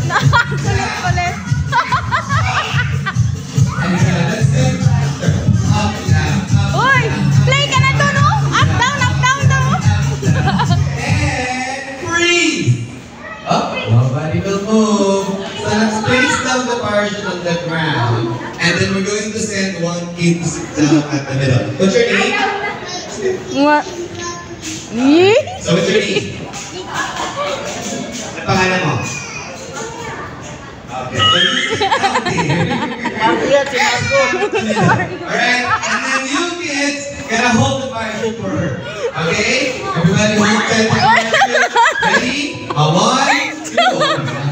Nakakulit-kulit. Uy! Play ka na to, no? Up, down, no? And freeze! Up, nobody will move. So let's place down the parachute on the ground. And then we're going to send one kid to sit down at the middle. What's your name? What? Yee? So what's your name? Ano pangalan mo? Okay, so you sit down here. Alright, and then you kids gotta hold the parachute for her. Okay? Everybody hold tight the parachute. Ready? A 1, 2,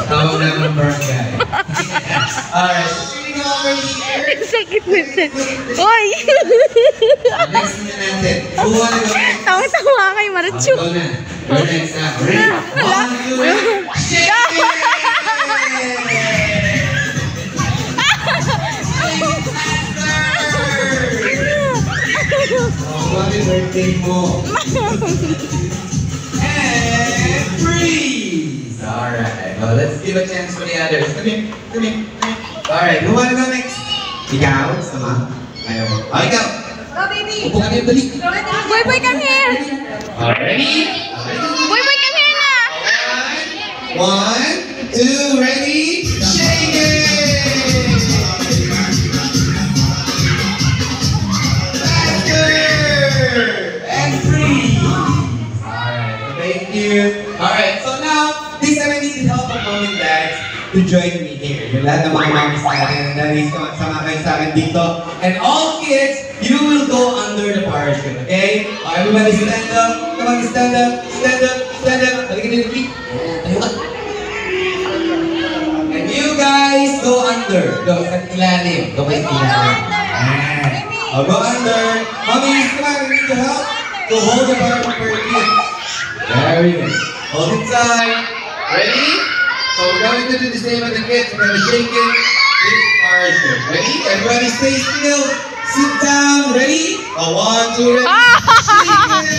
tawag na ng barangay. Alright, so sitting over here. Sakit nito. Uy! Next na natin. Who wanna go next? Tawa-tawa kay Marichu. Go na. Go next na. Ready? 1, 2, shake it! Happy birthday mo. And freeze! Alright, well, let's give a chance for the others. Come here, come here, come here. Alright, who wanna go next? Ikaw, sama. Ayaw mo. Oh, ikaw. Go, baby. Upo ka niyo, dali. Boy, come here. Ready? Boy, come here na. 1, 2, ready? Shake it! And freeze! Alright, thank you. Alright, so now, this time I need help of mom and dad to join me here. Yung lahat ng mga mommies natin and daddies, sama kayo sa akin dito. And all kids, you will go under the parachute, okay? Everybody stand up. Come on, stand up, stand up, stand up. Balikin niyo yung feet. Tayo ka. And you guys go under. Go sa ilalim. Go kayo sa ilalim. I'll go under. Mommies, come on, we need your help to hold the parachute for your kids. Very good. Hold it tight. Ready? So we're going to do the same with the kids. We're going to shake it. This parachute. Ready? Everybody stay still. Sit down. Ready? A 1, 2, ready? Shake it.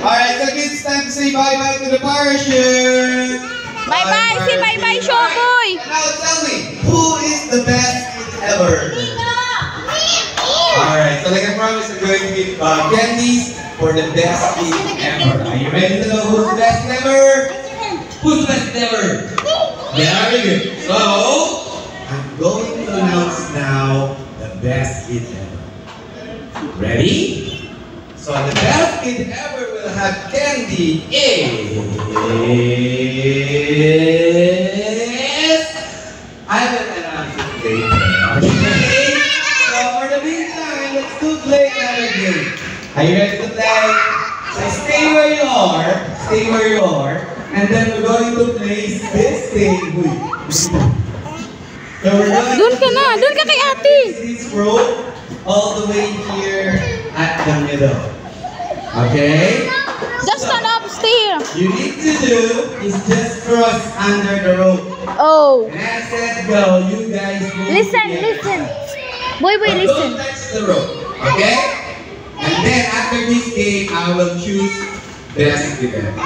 Alright, so it's time to say bye-bye to the parachute. Bye-bye. Say bye-bye, Showboy. Now tell me, who is the best kid ever? Alright, so like I promised, I'm going to give candies for the best kid ever. Are you ready to know who's the best ever? Who's the best ever? Very good. So, I'm going to announce now the best kid ever. Ready? So the best kid ever will have candy is... I will announce it later. Okay? So for the meantime, let's do play another game. Are you ready to play? So stay where you are. Stay where you are. And then we're going to place this thing. So we're going Doon ka na. Doon ka kay ate. this rope all the way here at the middle. Okay? Just stand upstairs. You need to do is just cross under the rope. Oh. And I said go, you guys will Listen, get listen. Boy, But listen. don't touch the rope. Okay? And then after this game, I will choose best event.